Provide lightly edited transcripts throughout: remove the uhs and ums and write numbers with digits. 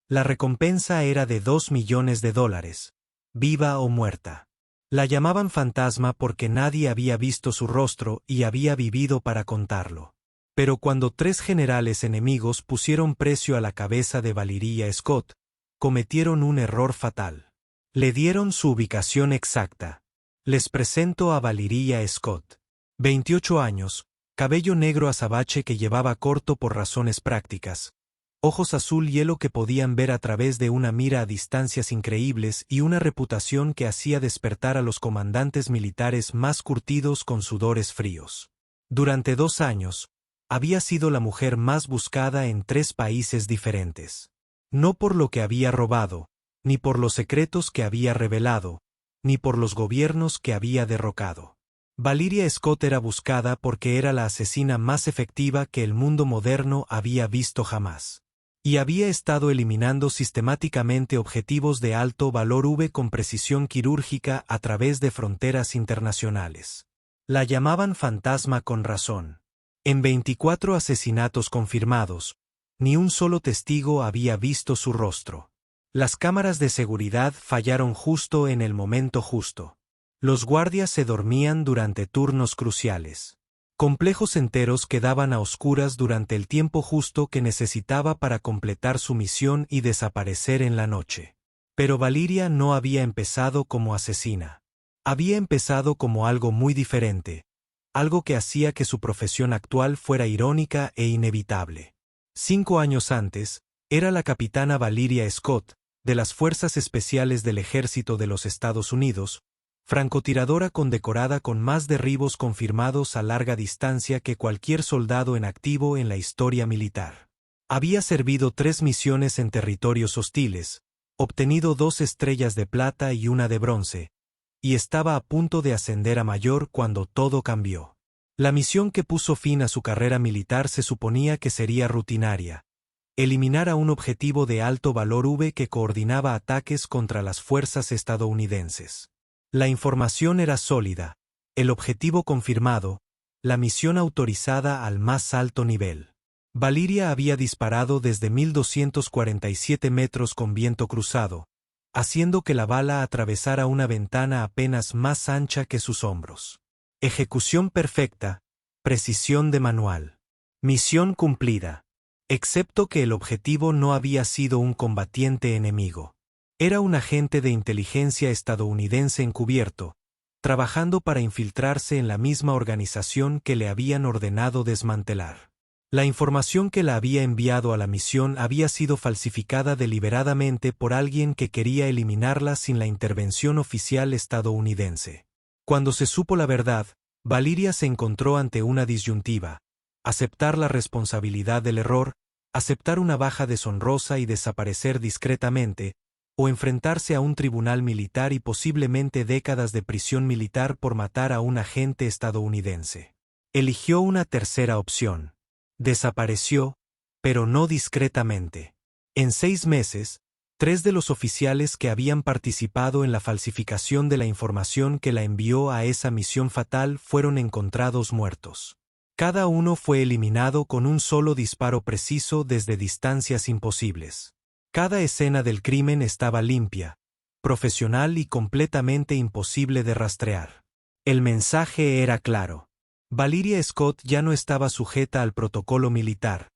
La recompensa era de $2 millones, viva o muerta. La llamaban fantasma porque nadie había visto su rostro y había vivido para contarlo. Pero cuando 3 generales enemigos pusieron precio a la cabeza de Valeria Scott, cometieron un error fatal. Le dieron su ubicación exacta. Les presento a Valeria Scott. 28 años, cabello negro azabache que llevaba corto por razones prácticas, ojos azul hielo que podían ver a través de una mira a distancias increíbles y una reputación que hacía despertar a los comandantes militares más curtidos con sudores fríos. Durante 2 años, había sido la mujer más buscada en 3 países diferentes. No por lo que había robado, ni por los secretos que había revelado, ni por los gobiernos que había derrocado. Valeria Scott era buscada porque era la asesina más efectiva que el mundo moderno había visto jamás. Y había estado eliminando sistemáticamente objetivos de alto valor con precisión quirúrgica a través de fronteras internacionales. La llamaban fantasma con razón. En 24 asesinatos confirmados, ni un solo testigo había visto su rostro. Las cámaras de seguridad fallaron justo en el momento justo. Los guardias se dormían durante turnos cruciales. Complejos enteros quedaban a oscuras durante el tiempo justo que necesitaba para completar su misión y desaparecer en la noche. Pero Valeria no había empezado como asesina. Había empezado como algo muy diferente, algo que hacía que su profesión actual fuera irónica e inevitable. 5 años antes, era la capitana Valeria Scott, de las Fuerzas Especiales del Ejército de los Estados Unidos, francotiradora condecorada con más derribos confirmados a larga distancia que cualquier soldado en activo en la historia militar. Había servido 3 misiones en territorios hostiles, obtenido 2 estrellas de plata y una de bronce, y estaba a punto de ascender a mayor cuando todo cambió. La misión que puso fin a su carrera militar se suponía que sería rutinaria: eliminar a un objetivo de alto valor que coordinaba ataques contra las fuerzas estadounidenses. La información era sólida, el objetivo confirmado, la misión autorizada al más alto nivel. Valeria había disparado desde 1247 metros con viento cruzado, haciendo que la bala atravesara una ventana apenas más ancha que sus hombros. Ejecución perfecta, precisión de manual. Misión cumplida. Excepto que el objetivo no había sido un combatiente enemigo. Era un agente de inteligencia estadounidense encubierto, trabajando para infiltrarse en la misma organización que le habían ordenado desmantelar. La información que la había enviado a la misión había sido falsificada deliberadamente por alguien que quería eliminarla sin la intervención oficial estadounidense. Cuando se supo la verdad, Valeria se encontró ante una disyuntiva: aceptar la responsabilidad del error, aceptar una baja deshonrosa y desaparecer discretamente, o enfrentarse a un tribunal militar y posiblemente décadas de prisión militar por matar a un agente estadounidense. Eligió una tercera opción. Desapareció, pero no discretamente. En 6 meses, 3 de los oficiales que habían participado en la falsificación de la información que la envió a esa misión fatal fueron encontrados muertos. Cada uno fue eliminado con un solo disparo preciso desde distancias imposibles. Cada escena del crimen estaba limpia, profesional y completamente imposible de rastrear. El mensaje era claro. Valeria Scott ya no estaba sujeta al protocolo militar,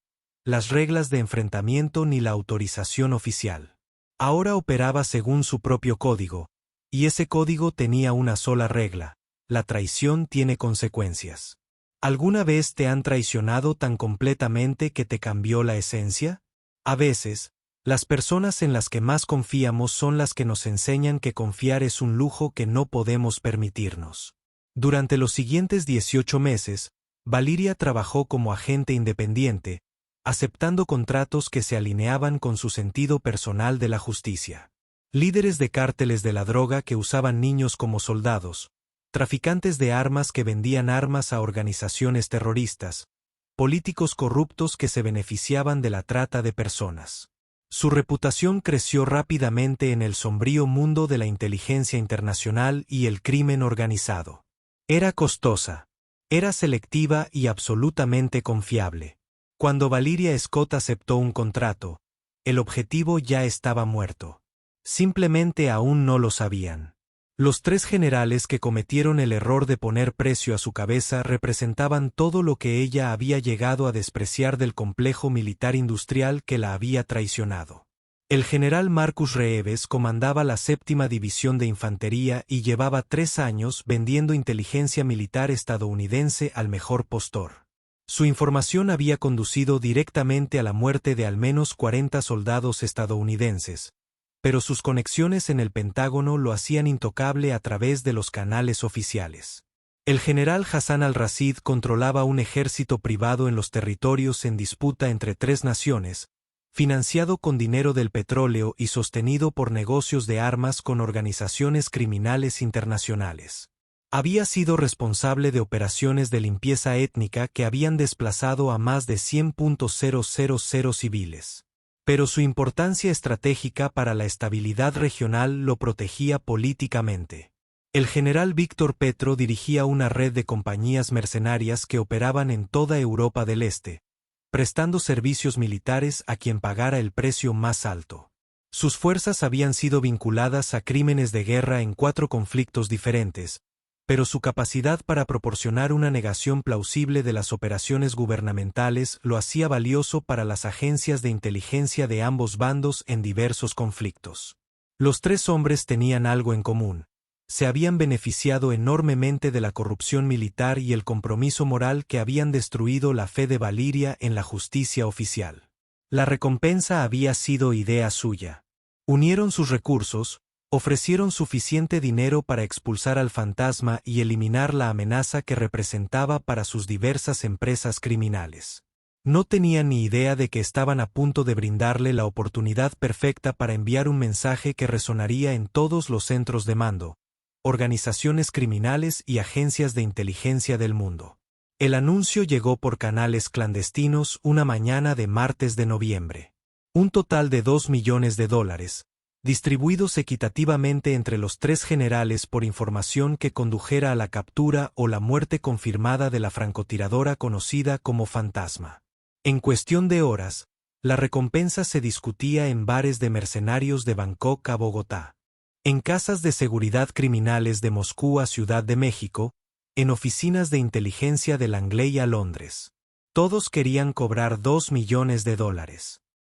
las reglas de enfrentamiento ni la autorización oficial. Ahora operaba según su propio código, y ese código tenía una sola regla: la traición tiene consecuencias. ¿Alguna vez te han traicionado tan completamente que te cambió la esencia? A veces, las personas en las que más confiamos son las que nos enseñan que confiar es un lujo que no podemos permitirnos. Durante los siguientes 18 meses, Valeria trabajó como agente independiente, aceptando contratos que se alineaban con su sentido personal de la justicia. Líderes de cárteles de la droga que usaban niños como soldados, traficantes de armas que vendían armas a organizaciones terroristas, políticos corruptos que se beneficiaban de la trata de personas. Su reputación creció rápidamente en el sombrío mundo de la inteligencia internacional y el crimen organizado. Era costosa, era selectiva y absolutamente confiable. Cuando Valeria Scott aceptó un contrato, El objetivo ya estaba muerto. Simplemente aún no lo sabían. Los 3 generales que cometieron el error de poner precio a su cabeza representaban todo lo que ella había llegado a despreciar del complejo militar industrial que la había traicionado. El general Marcus Reeves comandaba la 7ª División de Infantería y llevaba 3 años vendiendo inteligencia militar estadounidense al mejor postor. Su información había conducido directamente a la muerte de al menos 40 soldados estadounidenses, pero sus conexiones en el Pentágono lo hacían intocable a través de los canales oficiales. El general Hassan al-Rashid controlaba un ejército privado en los territorios en disputa entre 3 naciones, financiado con dinero del petróleo y sostenido por negocios de armas con organizaciones criminales internacionales. Había sido responsable de operaciones de limpieza étnica que habían desplazado a más de 100.000 civiles. Pero su importancia estratégica para la estabilidad regional lo protegía políticamente. El general Víctor Petro dirigía una red de compañías mercenarias que operaban en toda Europa del Este, prestando servicios militares a quien pagara el precio más alto. Sus fuerzas habían sido vinculadas a crímenes de guerra en 4 conflictos diferentes, pero su capacidad para proporcionar una negación plausible de las operaciones gubernamentales lo hacía valioso para las agencias de inteligencia de ambos bandos en diversos conflictos. Los 3 hombres tenían algo en común: se habían beneficiado enormemente de la corrupción militar y el compromiso moral que habían destruido la fe de Valiria en la justicia oficial. La recompensa había sido idea suya. Unieron sus recursos, ofrecieron suficiente dinero para expulsar al fantasma y eliminar la amenaza que representaba para sus diversas empresas criminales. No tenían ni idea de que estaban a punto de brindarle la oportunidad perfecta para enviar un mensaje que resonaría en todos los centros de mando, organizaciones criminales y agencias de inteligencia del mundo. El anuncio llegó por canales clandestinos una mañana de martes de noviembre. Un total de $2 millones, distribuidos equitativamente entre los 3 generales por información que condujera a la captura o la muerte confirmada de la francotiradora conocida como Fantasma. En cuestión de horas, la recompensa se discutía en bares de mercenarios de Bangkok a Bogotá, en casas de seguridad criminales de Moscú a Ciudad de México, en oficinas de inteligencia de Langley a Londres. Todos querían cobrar $2 millones.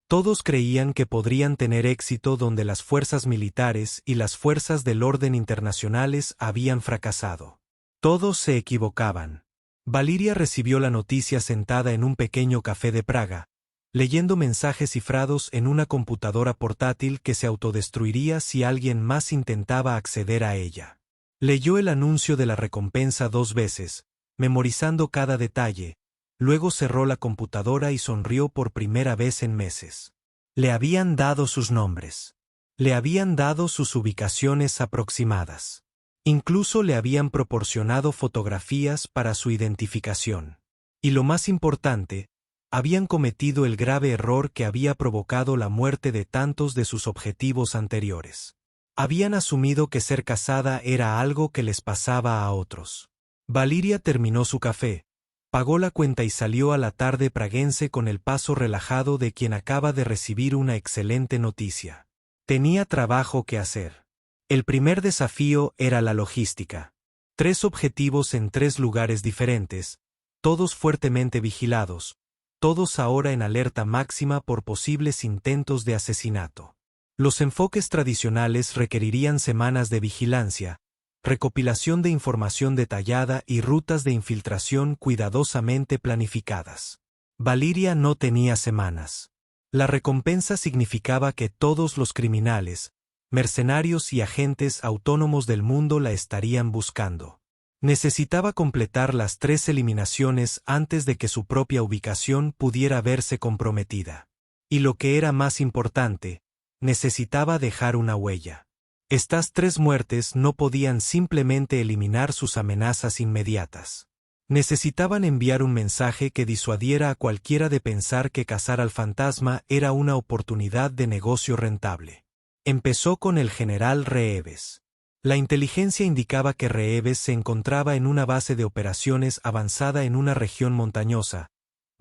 Todos creían que podrían tener éxito donde las fuerzas militares y las fuerzas del orden internacionales habían fracasado. Todos se equivocaban. Valiria recibió la noticia sentada en un pequeño café de Praga, leyendo mensajes cifrados en una computadora portátil que se autodestruiría si alguien más intentaba acceder a ella. Leyó el anuncio de la recompensa 2 veces, memorizando cada detalle. Luego cerró la computadora y sonrió por primera vez en meses. Le habían dado sus nombres. Le habían dado sus ubicaciones aproximadas. Incluso le habían proporcionado fotografías para su identificación. Y lo más importante, habían cometido el grave error que había provocado la muerte de tantos de sus objetivos anteriores. Habían asumido que ser casada era algo que les pasaba a otros. Valiria terminó su café, pagó la cuenta y salió a la tarde praguense con el paso relajado de quien acaba de recibir una excelente noticia. Tenía trabajo que hacer. El primer desafío era la logística. 3 objetivos en 3 lugares diferentes, todos fuertemente vigilados, todos ahora en alerta máxima por posibles intentos de asesinato. Los enfoques tradicionales requerirían semanas de vigilancia, recopilación de información detallada y rutas de infiltración cuidadosamente planificadas. Valiria no tenía semanas. La recompensa significaba que todos los criminales, mercenarios y agentes autónomos del mundo la estarían buscando. Necesitaba completar las 3 eliminaciones antes de que su propia ubicación pudiera verse comprometida. Y lo que era más importante, necesitaba dejar una huella. Estas 3 muertes no podían simplemente eliminar sus amenazas inmediatas. Necesitaban enviar un mensaje que disuadiera a cualquiera de pensar que cazar al fantasma era una oportunidad de negocio rentable. Empezó con el general Reeves. La inteligencia indicaba que Reeves se encontraba en una base de operaciones avanzada en una región montañosa,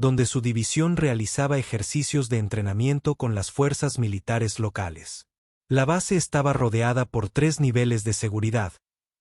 donde su división realizaba ejercicios de entrenamiento con las fuerzas militares locales. La base estaba rodeada por 3 niveles de seguridad,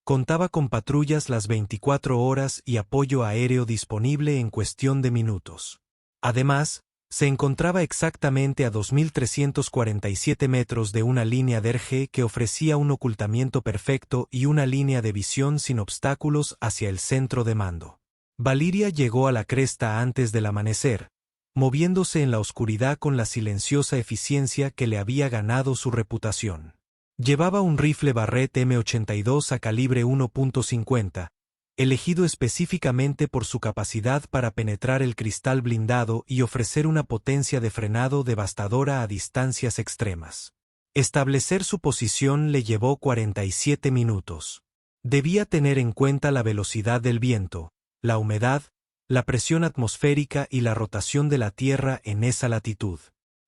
contaba con patrullas las 24 horas y apoyo aéreo disponible en cuestión de minutos. Además, se encontraba exactamente a 2.347 metros de una línea de RG que ofrecía un ocultamiento perfecto y una línea de visión sin obstáculos hacia el centro de mando. Valiria llegó a la cresta antes del amanecer, moviéndose en la oscuridad con la silenciosa eficiencia que le había ganado su reputación. Llevaba un rifle Barrett M82 a calibre 1.50, elegido específicamente por su capacidad para penetrar el cristal blindado y ofrecer una potencia de frenado devastadora a distancias extremas. Establecer su posición le llevó 47 minutos. Debía tener en cuenta la velocidad del viento, la humedad, la presión atmosférica y la rotación de la Tierra en esa latitud.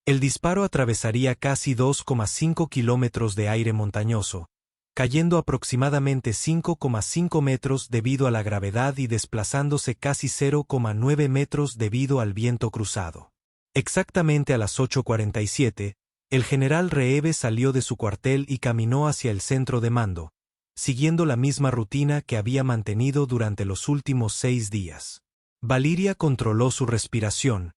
El disparo atravesaría casi 2,5 kilómetros de aire montañoso, cayendo aproximadamente 5,5 metros debido a la gravedad y desplazándose casi 0,9 metros debido al viento cruzado. Exactamente a las 8:47, el general Reeves salió de su cuartel y caminó hacia el centro de mando, siguiendo la misma rutina que había mantenido durante los últimos 6 días. Valiria controló su respiración,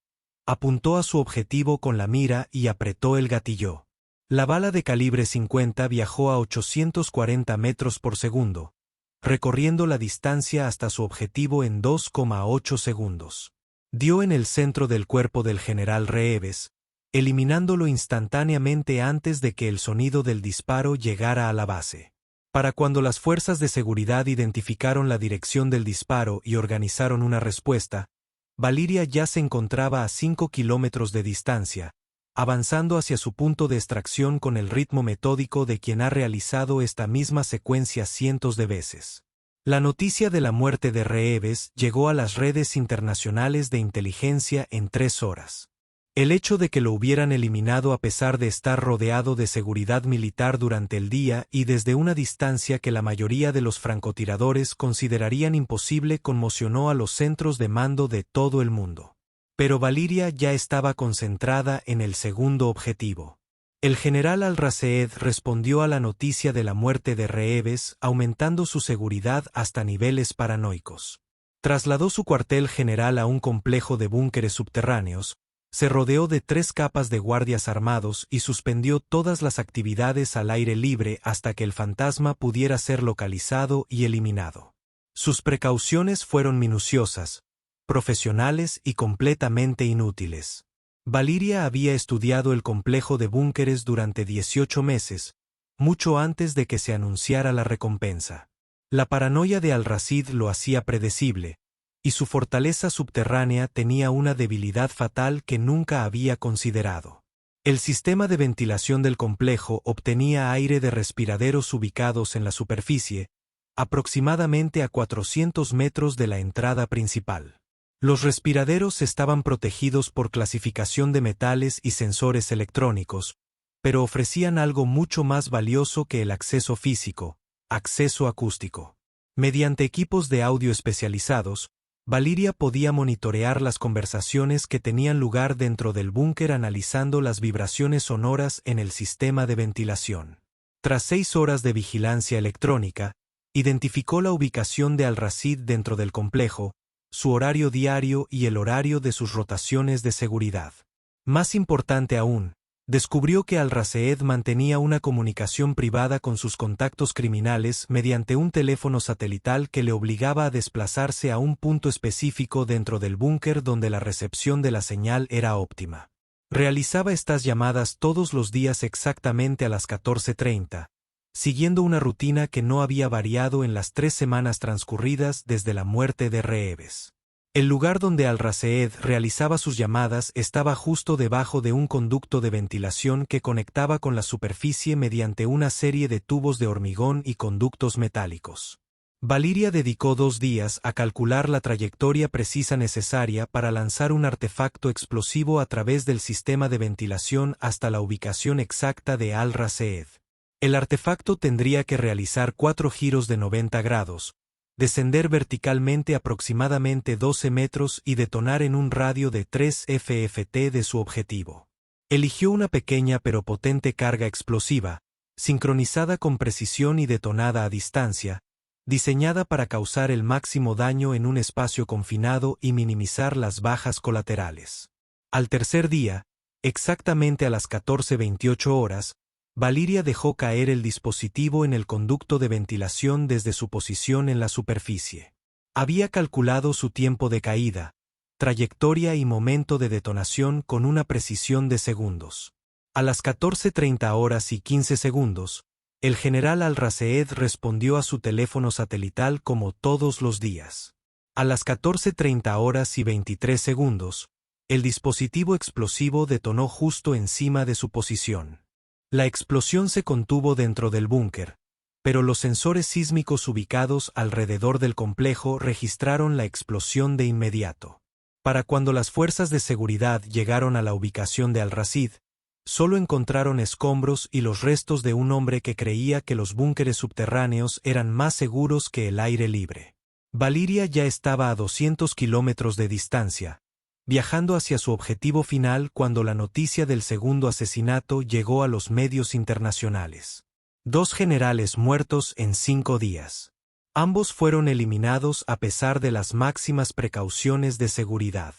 apuntó a su objetivo con la mira y apretó el gatillo. La bala de calibre 50 viajó a 840 metros por segundo, recorriendo la distancia hasta su objetivo en 2,8 segundos. Dio en el centro del cuerpo del general Reeves, eliminándolo instantáneamente antes de que el sonido del disparo llegara a la base. Para cuando las fuerzas de seguridad identificaron la dirección del disparo y organizaron una respuesta, Valiria ya se encontraba a 5 kilómetros de distancia, avanzando hacia su punto de extracción con el ritmo metódico de quien ha realizado esta misma secuencia cientos de veces. La noticia de la muerte de Reeves llegó a las redes internacionales de inteligencia en 3 horas. El hecho de que lo hubieran eliminado a pesar de estar rodeado de seguridad militar durante el día y desde una distancia que la mayoría de los francotiradores considerarían imposible conmocionó a los centros de mando de todo el mundo. Pero Valiria ya estaba concentrada en el segundo objetivo. El general Al-Raseed respondió a la noticia de la muerte de Reeves aumentando su seguridad hasta niveles paranoicos. Trasladó su cuartel general a un complejo de búnkeres subterráneos, se rodeó de 3 capas de guardias armados y suspendió todas las actividades al aire libre hasta que el fantasma pudiera ser localizado y eliminado. Sus precauciones fueron minuciosas, profesionales y completamente inútiles. Valiria había estudiado el complejo de búnkeres durante 18 meses, mucho antes de que se anunciara la recompensa. La paranoia de Al-Raseed lo hacía predecible, y su fortaleza subterránea tenía una debilidad fatal que nunca había considerado. El sistema de ventilación del complejo obtenía aire de respiraderos ubicados en la superficie, aproximadamente a 400 metros de la entrada principal. Los respiraderos estaban protegidos por clasificación de metales y sensores electrónicos, pero ofrecían algo mucho más valioso que el acceso físico, acceso acústico. Mediante equipos de audio especializados, Valiria podía monitorear las conversaciones que tenían lugar dentro del búnker analizando las vibraciones sonoras en el sistema de ventilación. Tras 6 horas de vigilancia electrónica, identificó la ubicación de Al-Raseed dentro del complejo, su horario diario y el horario de sus rotaciones de seguridad. Más importante aún, descubrió que Al-Raseed mantenía una comunicación privada con sus contactos criminales mediante un teléfono satelital que le obligaba a desplazarse a un punto específico dentro del búnker donde la recepción de la señal era óptima. Realizaba estas llamadas todos los días exactamente a las 14:30, siguiendo una rutina que no había variado en las 3 semanas transcurridas desde la muerte de Reeves. El lugar donde Al-Raseed realizaba sus llamadas estaba justo debajo de un conducto de ventilación que conectaba con la superficie mediante una serie de tubos de hormigón y conductos metálicos. Valiria dedicó 2 días a calcular la trayectoria precisa necesaria para lanzar un artefacto explosivo a través del sistema de ventilación hasta la ubicación exacta de Al-Raseed. El artefacto tendría que realizar 4 giros de 90 grados, descender verticalmente aproximadamente 12 metros y detonar en un radio de 3 FFT de su objetivo. Eligió una pequeña pero potente carga explosiva, sincronizada con precisión y detonada a distancia, diseñada para causar el máximo daño en un espacio confinado y minimizar las bajas colaterales. Al tercer día, exactamente a las 14:28 horas, Valiria dejó caer el dispositivo en el conducto de ventilación desde su posición en la superficie. Había calculado su tiempo de caída, trayectoria y momento de detonación con una precisión de segundos. A las 14:30 horas y 15 segundos, el general Al-Raseed respondió a su teléfono satelital como todos los días. A las 14:30 horas y 23 segundos, el dispositivo explosivo detonó justo encima de su posición. La explosión se contuvo dentro del búnker, pero los sensores sísmicos ubicados alrededor del complejo registraron la explosión de inmediato. Para cuando las fuerzas de seguridad llegaron a la ubicación de Al-Raseed, solo encontraron escombros y los restos de un hombre que creía que los búnkeres subterráneos eran más seguros que el aire libre. Valiria ya estaba a 200 kilómetros de distancia, viajando hacia su objetivo final cuando la noticia del segundo asesinato llegó a los medios internacionales. 2 generales muertos en 5 días. Ambos fueron eliminados a pesar de las máximas precauciones de seguridad.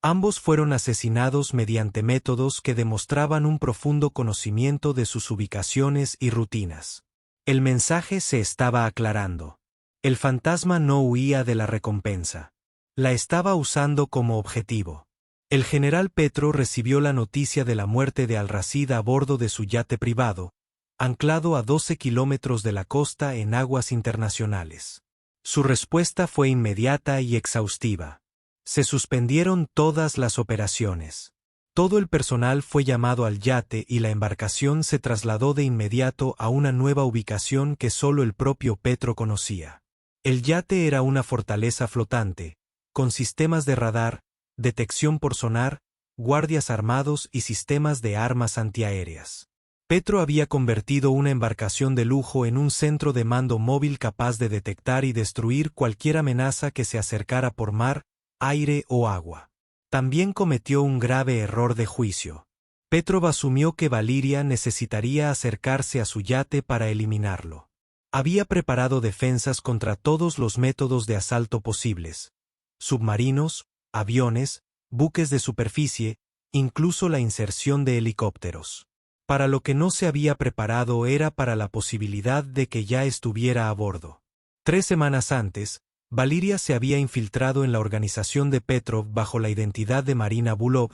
Ambos fueron asesinados mediante métodos que demostraban un profundo conocimiento de sus ubicaciones y rutinas. El mensaje se estaba aclarando. El fantasma no huía de la recompensa. La estaba usando como objetivo. El general Petro recibió la noticia de la muerte de Al-Raseed a bordo de su yate privado, anclado a 12 kilómetros de la costa en aguas internacionales. Su respuesta fue inmediata y exhaustiva. Se suspendieron todas las operaciones. Todo el personal fue llamado al yate y la embarcación se trasladó de inmediato a una nueva ubicación que solo el propio Petro conocía. El yate era una fortaleza flotante, con sistemas de radar, detección por sonar, guardias armados y sistemas de armas antiaéreas. Petro había convertido una embarcación de lujo en un centro de mando móvil capaz de detectar y destruir cualquier amenaza que se acercara por mar, aire o agua. También cometió un grave error de juicio. Petrov asumió que Valiria necesitaría acercarse a su yate para eliminarlo. Había preparado defensas contra todos los métodos de asalto posibles: submarinos, aviones, buques de superficie, incluso la inserción de helicópteros. Para lo que no se había preparado era para la posibilidad de que ya estuviera a bordo. 3 semanas antes, Valiria se había infiltrado en la organización de Petrov bajo la identidad de Marina Bulov,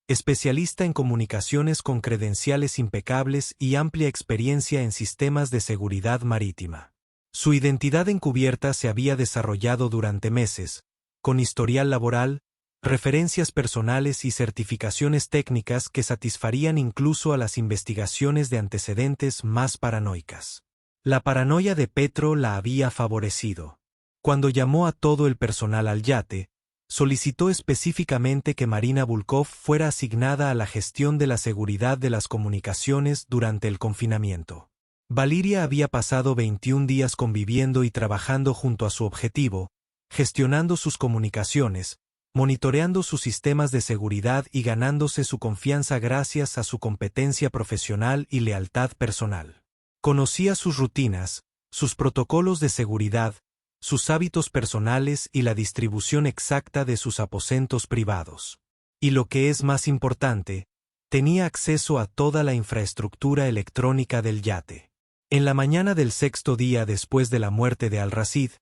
especialista en comunicaciones con credenciales impecables y amplia experiencia en sistemas de seguridad marítima. Su identidad encubierta se había desarrollado durante meses, con historial laboral, referencias personales y certificaciones técnicas que satisfarían incluso a las investigaciones de antecedentes más paranoicas. La paranoia de Petro la había favorecido. Cuando llamó a todo el personal al yate, solicitó específicamente que Marina Bulkov fuera asignada a la gestión de la seguridad de las comunicaciones durante el confinamiento. Valiria había pasado 21 días conviviendo y trabajando junto a su objetivo, gestionando sus comunicaciones, monitoreando sus sistemas de seguridad y ganándose su confianza gracias a su competencia profesional y lealtad personal. Conocía sus rutinas, sus protocolos de seguridad, sus hábitos personales y la distribución exacta de sus aposentos privados. Y lo que es más importante, tenía acceso a toda la infraestructura electrónica del yate. En la mañana del 6º día después de la muerte de Al-Raseed,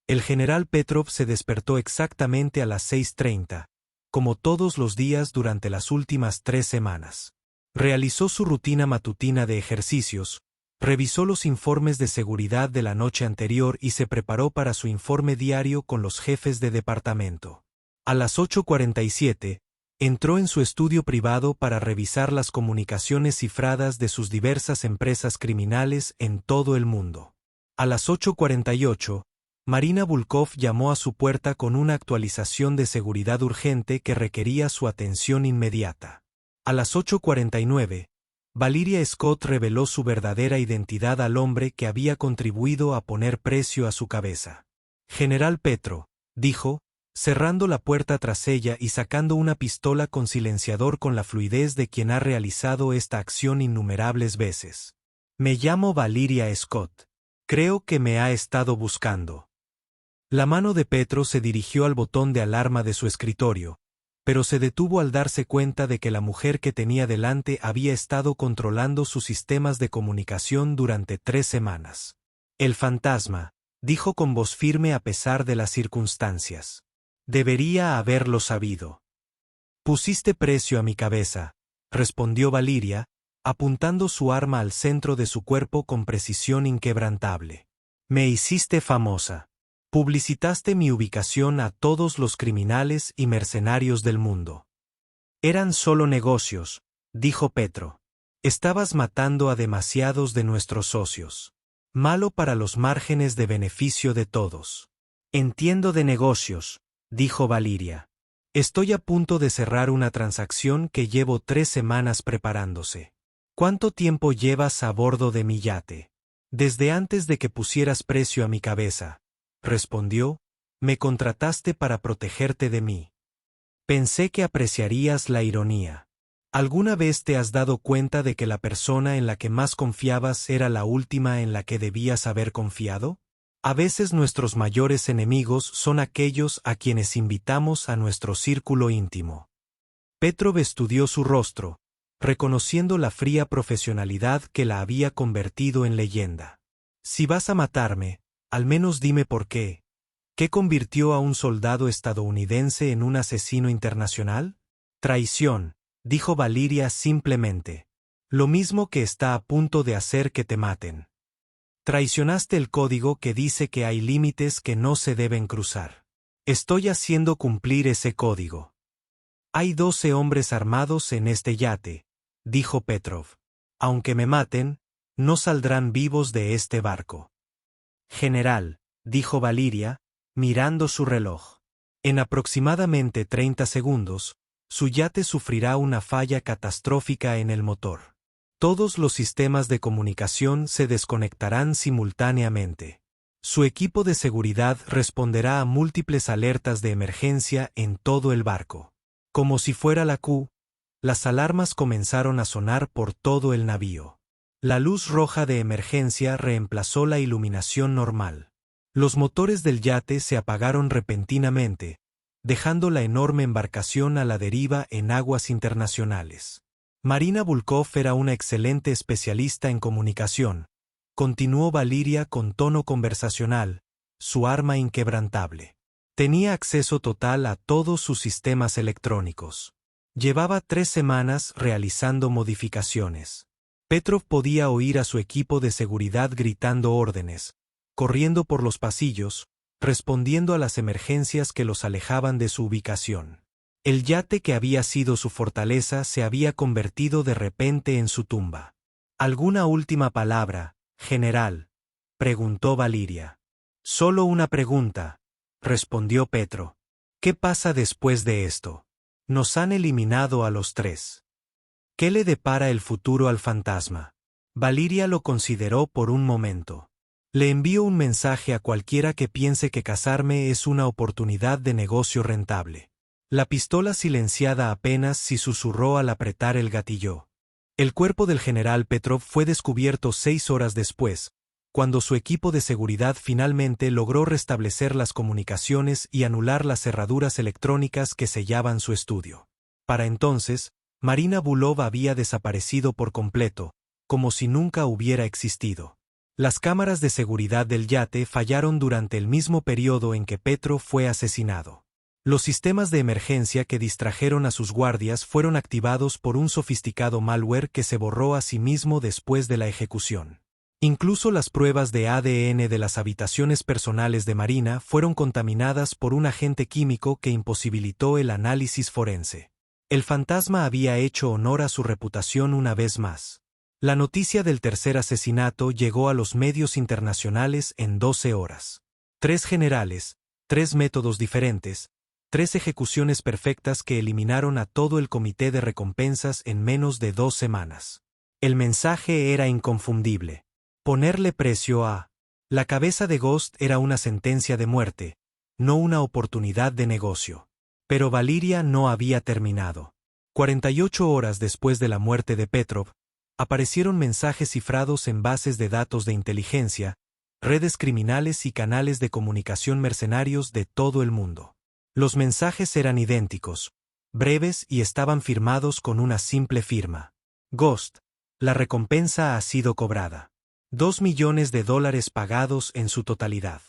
el general Petrov se despertó exactamente a las 6:30, como todos los días durante las últimas 3 semanas. Realizó su rutina matutina de ejercicios, revisó los informes de seguridad de la noche anterior y se preparó para su informe diario con los jefes de departamento. A las 8:47, entró en su estudio privado para revisar las comunicaciones cifradas de sus diversas empresas criminales en todo el mundo. A las 8:48, Marina Bulkov llamó a su puerta con una actualización de seguridad urgente que requería su atención inmediata. A las 8:49, Valiria Scott reveló su verdadera identidad al hombre que había contribuido a poner precio a su cabeza. General Petro, dijo, cerrando la puerta tras ella y sacando una pistola con silenciador con la fluidez de quien ha realizado esta acción innumerables veces. Me llamo Valeria Scott. Creo que me ha estado buscando. La mano de Petro se dirigió al botón de alarma de su escritorio, pero se detuvo al darse cuenta de que la mujer que tenía delante había estado controlando sus sistemas de comunicación durante 3 semanas. El fantasma, dijo con voz firme a pesar de las circunstancias. Debería haberlo sabido. Pusiste precio a mi cabeza, respondió Valeria, apuntando su arma al centro de su cuerpo con precisión inquebrantable. Me hiciste famosa. Publicitaste mi ubicación a todos los criminales y mercenarios del mundo. Eran solo negocios, dijo Petro. Estabas matando a demasiados de nuestros socios. Malo para los márgenes de beneficio de todos. Entiendo de negocios, dijo Valeria. Estoy a punto de cerrar una transacción que llevo 3 semanas preparándose. ¿Cuánto tiempo llevas a bordo de mi yate? Desde antes de que pusieras precio a mi cabeza, respondió, me contrataste para protegerte de mí. Pensé que apreciarías la ironía. ¿Alguna vez te has dado cuenta de que la persona en la que más confiabas era la última en la que debías haber confiado? A veces nuestros mayores enemigos son aquellos a quienes invitamos a nuestro círculo íntimo. Petrov estudió su rostro, reconociendo la fría profesionalidad que la había convertido en leyenda. Si vas a matarme, al menos dime por qué. ¿Qué convirtió a un soldado estadounidense en un asesino internacional? Traición, dijo Valeria simplemente. Lo mismo que está a punto de hacer que te maten. Traicionaste el código que dice que hay límites que no se deben cruzar. Estoy haciendo cumplir ese código. Hay 12 hombres armados en este yate, dijo Petrov. Aunque me maten, no saldrán vivos de este barco. General, dijo Valeria, mirando su reloj. En aproximadamente 30 segundos, su yate sufrirá una falla catastrófica en el motor. Todos los sistemas de comunicación se desconectarán simultáneamente. Su equipo de seguridad responderá a múltiples alertas de emergencia en todo el barco. Como si fuera la Q, las alarmas comenzaron a sonar por todo el navío. La luz roja de emergencia reemplazó la iluminación normal. Los motores del yate se apagaron repentinamente, dejando la enorme embarcación a la deriva en aguas internacionales. Marina Volkov era una excelente especialista en comunicación, continuó Valeria con tono conversacional, su arma inquebrantable. Tenía acceso total a todos sus sistemas electrónicos. Llevaba 3 semanas realizando modificaciones. Petrov podía oír a su equipo de seguridad gritando órdenes, corriendo por los pasillos, respondiendo a las emergencias que los alejaban de su ubicación. El yate que había sido su fortaleza se había convertido de repente en su tumba. ¿Alguna última palabra, general?, preguntó Valeria. Solo una pregunta, respondió Petro. ¿Qué pasa después de esto? Nos han eliminado a los 3. ¿Qué le depara el futuro al fantasma? Valeria lo consideró por un momento. Le envío un mensaje a cualquiera que piense que casarme es una oportunidad de negocio rentable. La pistola silenciada apenas si susurró al apretar el gatillo. El cuerpo del general Petrov fue descubierto 6 horas después, cuando su equipo de seguridad finalmente logró restablecer las comunicaciones y anular las cerraduras electrónicas que sellaban su estudio. Para entonces, Marina Volkov había desaparecido por completo, como si nunca hubiera existido. Las cámaras de seguridad del yate fallaron durante el mismo periodo en que Petrov fue asesinado. Los sistemas de emergencia que distrajeron a sus guardias fueron activados por un sofisticado malware que se borró a sí mismo después de la ejecución. Incluso las pruebas de ADN de las habitaciones personales de Marina fueron contaminadas por un agente químico que imposibilitó el análisis forense. El fantasma había hecho honor a su reputación una vez más. La noticia del tercer asesinato llegó a los medios internacionales en 12 horas. 3 generales, 3 métodos diferentes, 3 ejecuciones perfectas que eliminaron a todo el comité de recompensas en menos de 2 semanas. El mensaje era inconfundible. Ponerle precio a La cabeza de Ghost era una sentencia de muerte, no una oportunidad de negocio. Pero Valiria no había terminado. 48 horas después de la muerte de Petrov, aparecieron mensajes cifrados en bases de datos de inteligencia, redes criminales y canales de comunicación mercenarios de todo el mundo. Los mensajes eran idénticos, breves y estaban firmados con una simple firma. Ghost, la recompensa ha sido cobrada. $2 millones pagados en su totalidad.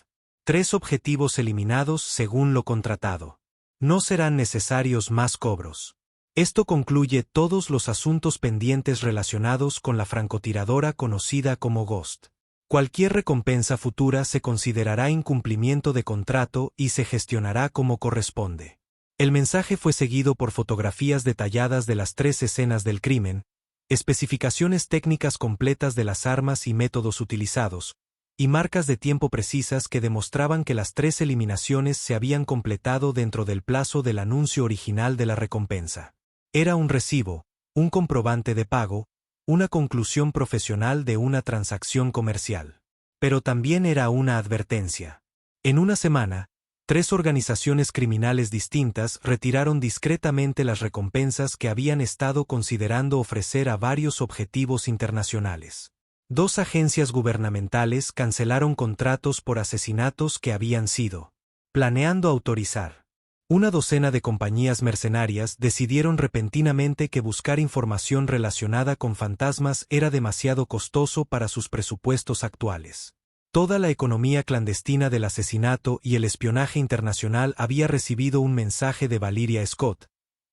3 objetivos eliminados según lo contratado. No serán necesarios más cobros. Esto concluye todos los asuntos pendientes relacionados con la francotiradora conocida como Ghost. Cualquier recompensa futura se considerará incumplimiento de contrato y se gestionará como corresponde. El mensaje fue seguido por fotografías detalladas de las 3 escenas del crimen, especificaciones técnicas completas de las armas y métodos utilizados, y marcas de tiempo precisas que demostraban que las 3 eliminaciones se habían completado dentro del plazo del anuncio original de la recompensa. Era un recibo, un comprobante de pago, una conclusión profesional de una transacción comercial. Pero también era una advertencia. En una semana, 3 organizaciones criminales distintas retiraron discretamente las recompensas que habían estado considerando ofrecer a varios objetivos internacionales. 2 agencias gubernamentales cancelaron contratos por asesinatos que habían sido planeando autorizar. Una docena de compañías mercenarias decidieron repentinamente que buscar información relacionada con fantasmas era demasiado costoso para sus presupuestos actuales. Toda la economía clandestina del asesinato y el espionaje internacional había recibido un mensaje de Valiria Scott,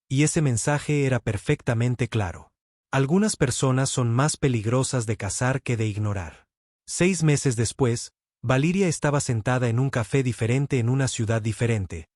y ese mensaje era perfectamente claro. Algunas personas son más peligrosas de cazar que de ignorar. 6 meses después, Valiria estaba sentada en un café diferente en una ciudad diferente,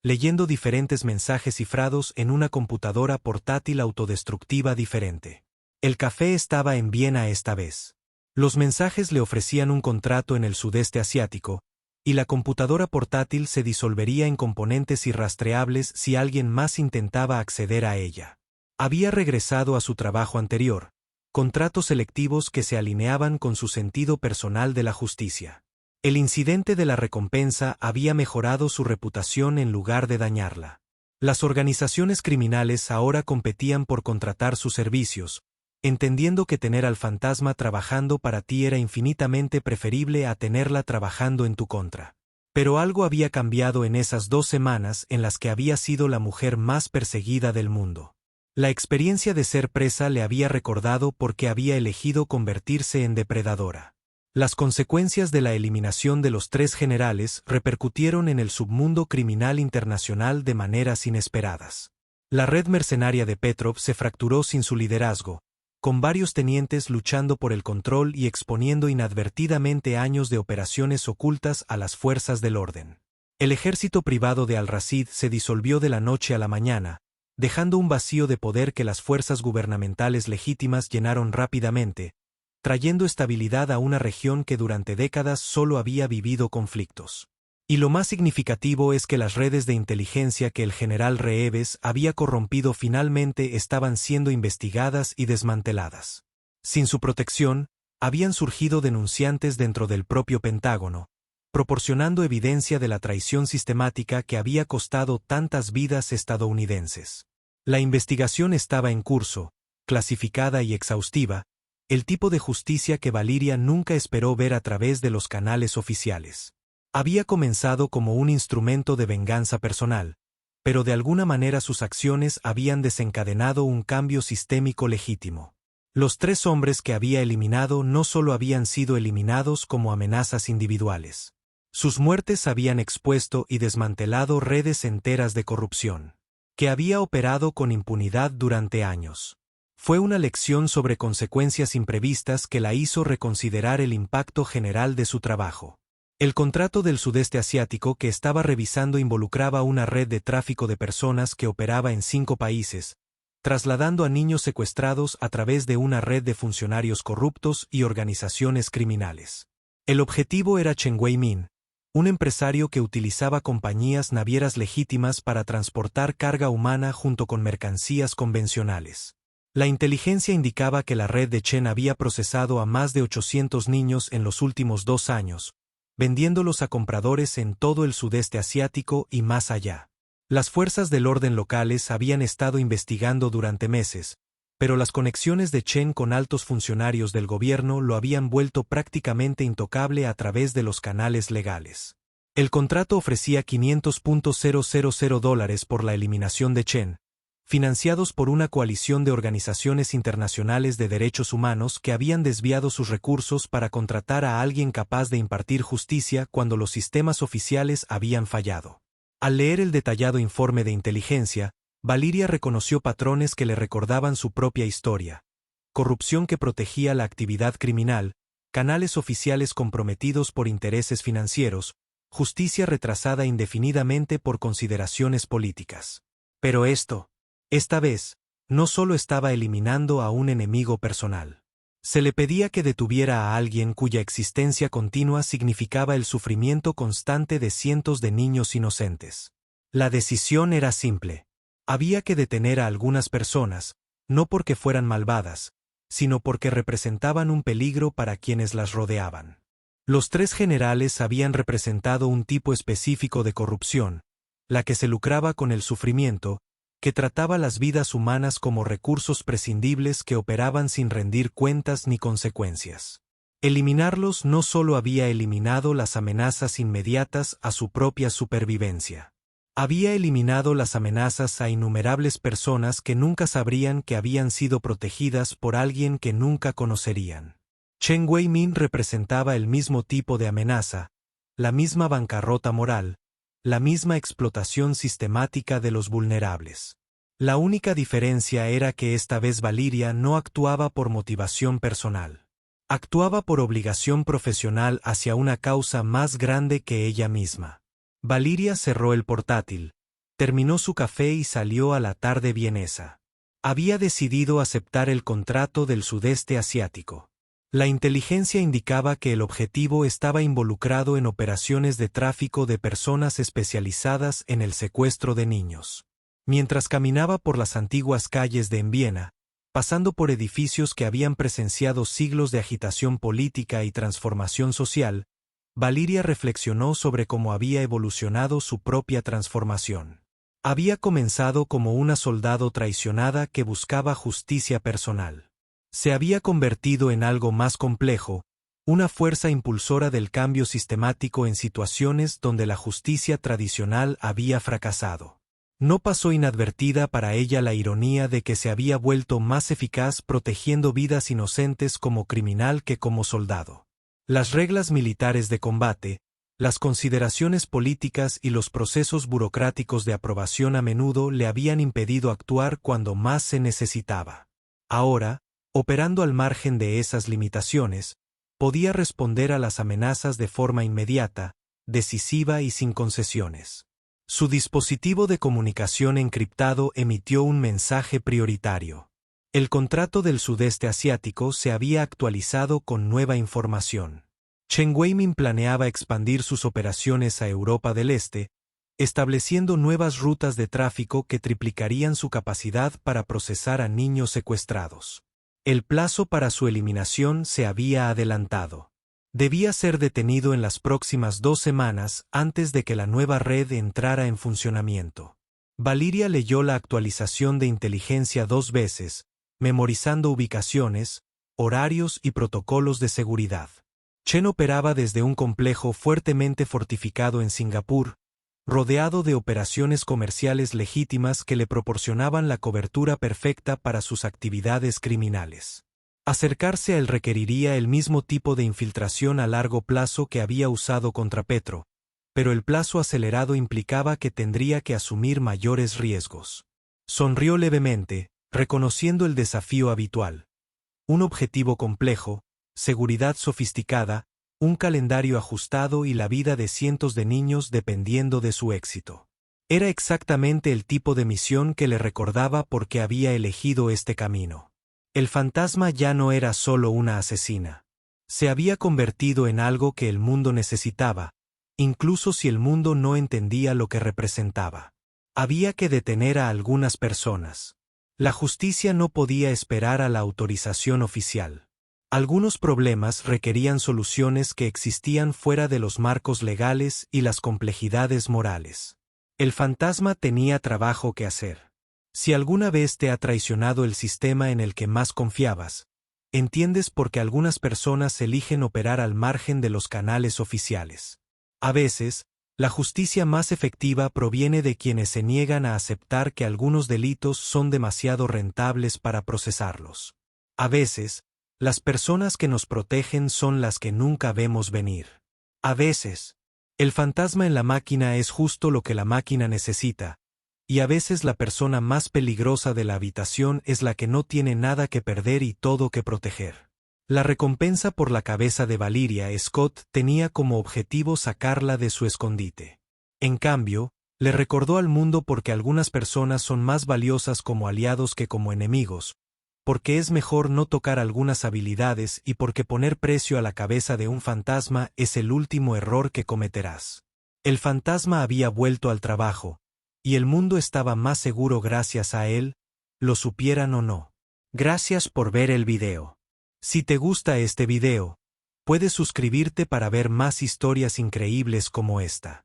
leyendo diferentes mensajes cifrados en una computadora portátil autodestructiva diferente. El café estaba en Viena esta vez. Los mensajes le ofrecían un contrato en el sudeste asiático, y la computadora portátil se disolvería en componentes irrastreables si alguien más intentaba acceder a ella. Había regresado a su trabajo anterior, contratos selectivos que se alineaban con su sentido personal de la justicia. El incidente de la recompensa había mejorado su reputación en lugar de dañarla. Las organizaciones criminales ahora competían por contratar sus servicios, entendiendo que tener al fantasma trabajando para ti era infinitamente preferible a tenerla trabajando en tu contra. Pero algo había cambiado en esas 2 semanas en las que había sido la mujer más perseguida del mundo. La experiencia de ser presa le había recordado por qué había elegido convertirse en depredadora. Las consecuencias de la eliminación de los 3 generales repercutieron en el submundo criminal internacional de maneras inesperadas. La red mercenaria de Petrov se fracturó sin su liderazgo, con varios tenientes luchando por el control y exponiendo inadvertidamente años de operaciones ocultas a las fuerzas del orden. El ejército privado de Al-Rashid se disolvió de la noche a la mañana, dejando un vacío de poder que las fuerzas gubernamentales legítimas llenaron rápidamente, trayendo estabilidad a una región que durante décadas solo había vivido conflictos. Y lo más significativo es que las redes de inteligencia que el general Reeves había corrompido finalmente estaban siendo investigadas y desmanteladas. Sin su protección, habían surgido denunciantes dentro del propio Pentágono, proporcionando evidencia de la traición sistemática que había costado tantas vidas estadounidenses. La investigación estaba en curso, clasificada y exhaustiva, el tipo de justicia que Valiria nunca esperó ver a través de los canales oficiales. Había comenzado como un instrumento de venganza personal, pero de alguna manera sus acciones habían desencadenado un cambio sistémico legítimo. Los 3 hombres que había eliminado no solo habían sido eliminados como amenazas individuales. Sus muertes habían expuesto y desmantelado redes enteras de corrupción, que había operado con impunidad durante años. Fue una lección sobre consecuencias imprevistas que la hizo reconsiderar el impacto general de su trabajo. El contrato del sudeste asiático que estaba revisando involucraba una red de tráfico de personas que operaba en 5 países, trasladando a niños secuestrados a través de una red de funcionarios corruptos y organizaciones criminales. El objetivo era Chen Wei-min, un empresario que utilizaba compañías navieras legítimas para transportar carga humana junto con mercancías convencionales. La inteligencia indicaba que la red de Chen había procesado a más de 800 niños en los últimos 2 años, vendiéndolos a compradores en todo el sudeste asiático y más allá. Las fuerzas del orden locales habían estado investigando durante meses, pero las conexiones de Chen con altos funcionarios del gobierno lo habían vuelto prácticamente intocable a través de los canales legales. El contrato ofrecía $500,000 por la eliminación de Chen, financiados por una coalición de organizaciones internacionales de derechos humanos que habían desviado sus recursos para contratar a alguien capaz de impartir justicia cuando los sistemas oficiales habían fallado. Al leer el detallado informe de inteligencia, Valiria reconoció patrones que le recordaban su propia historia: corrupción que protegía la actividad criminal, canales oficiales comprometidos por intereses financieros, justicia retrasada indefinidamente por consideraciones políticas. Pero esta vez, no solo estaba eliminando a un enemigo personal. Se le pedía que detuviera a alguien cuya existencia continua significaba el sufrimiento constante de cientos de niños inocentes. La decisión era simple. Había que detener a algunas personas, no porque fueran malvadas, sino porque representaban un peligro para quienes las rodeaban. Los tres generales habían representado un tipo específico de corrupción, la que se lucraba con el sufrimiento, que trataba las vidas humanas como recursos prescindibles que operaban sin rendir cuentas ni consecuencias. Eliminarlos no solo había eliminado las amenazas inmediatas a su propia supervivencia. Había eliminado las amenazas a innumerables personas que nunca sabrían que habían sido protegidas por alguien que nunca conocerían. Chen Weimin representaba el mismo tipo de amenaza, la misma bancarrota moral, la misma explotación sistemática de los vulnerables. La única diferencia era que esta vez Valiria no actuaba por motivación personal. Actuaba por obligación profesional hacia una causa más grande que ella misma. Valiria cerró el portátil, terminó su café y salió a la tarde vienesa. Había decidido aceptar el contrato del sudeste asiático. La inteligencia indicaba que el objetivo estaba involucrado en operaciones de tráfico de personas especializadas en el secuestro de niños. Mientras caminaba por las antiguas calles de Viena, pasando por edificios que habían presenciado siglos de agitación política y transformación social, Valiria reflexionó sobre cómo había evolucionado su propia transformación. Había comenzado como una soldado traicionada que buscaba justicia personal. Se había convertido en algo más complejo, una fuerza impulsora del cambio sistemático en situaciones donde la justicia tradicional había fracasado. No pasó inadvertida para ella la ironía de que se había vuelto más eficaz protegiendo vidas inocentes como criminal que como soldado. Las reglas militares de combate, las consideraciones políticas y los procesos burocráticos de aprobación a menudo le habían impedido actuar cuando más se necesitaba. Ahora, operando al margen de esas limitaciones, podía responder a las amenazas de forma inmediata, decisiva y sin concesiones. Su dispositivo de comunicación encriptado emitió un mensaje prioritario. El contrato del sudeste asiático se había actualizado con nueva información. Chen Weimin planeaba expandir sus operaciones a Europa del Este, estableciendo nuevas rutas de tráfico que triplicarían su capacidad para procesar a niños secuestrados. El plazo para su eliminación se había adelantado. Debía ser detenido en las próximas 2 semanas antes de que la nueva red entrara en funcionamiento. Valiria leyó la actualización de inteligencia 2 veces, memorizando ubicaciones, horarios y protocolos de seguridad. Chen operaba desde un complejo fuertemente fortificado en Singapur, rodeado de operaciones comerciales legítimas que le proporcionaban la cobertura perfecta para sus actividades criminales. Acercarse a él requeriría el mismo tipo de infiltración a largo plazo que había usado contra Petro, pero el plazo acelerado implicaba que tendría que asumir mayores riesgos. Sonrió levemente, reconociendo el desafío habitual. Un objetivo complejo, seguridad sofisticada, un calendario ajustado y la vida de cientos de niños dependiendo de su éxito. Era exactamente el tipo de misión que le recordaba por qué había elegido este camino. El fantasma ya no era solo una asesina. Se había convertido en algo que el mundo necesitaba, incluso si el mundo no entendía lo que representaba. Había que detener a algunas personas. La justicia no podía esperar a la autorización oficial. Algunos problemas requerían soluciones que existían fuera de los marcos legales y las complejidades morales. El fantasma tenía trabajo que hacer. Si alguna vez te ha traicionado el sistema en el que más confiabas, entiendes por qué algunas personas eligen operar al margen de los canales oficiales. A veces, la justicia más efectiva proviene de quienes se niegan a aceptar que algunos delitos son demasiado rentables para procesarlos. A veces, las personas que nos protegen son las que nunca vemos venir. A veces, el fantasma en la máquina es justo lo que la máquina necesita, y a veces la persona más peligrosa de la habitación es la que no tiene nada que perder y todo que proteger. La recompensa por la cabeza de Valeria Scott tenía como objetivo sacarla de su escondite. En cambio, le recordó al mundo porque algunas personas son más valiosas como aliados que como enemigos, porque es mejor no tocar algunas habilidades y porque poner precio a la cabeza de un fantasma es el último error que cometerás. El fantasma había vuelto al trabajo, y el mundo estaba más seguro gracias a él, lo supieran o no. Gracias por ver el video. Si te gusta este video, puedes suscribirte para ver más historias increíbles como esta.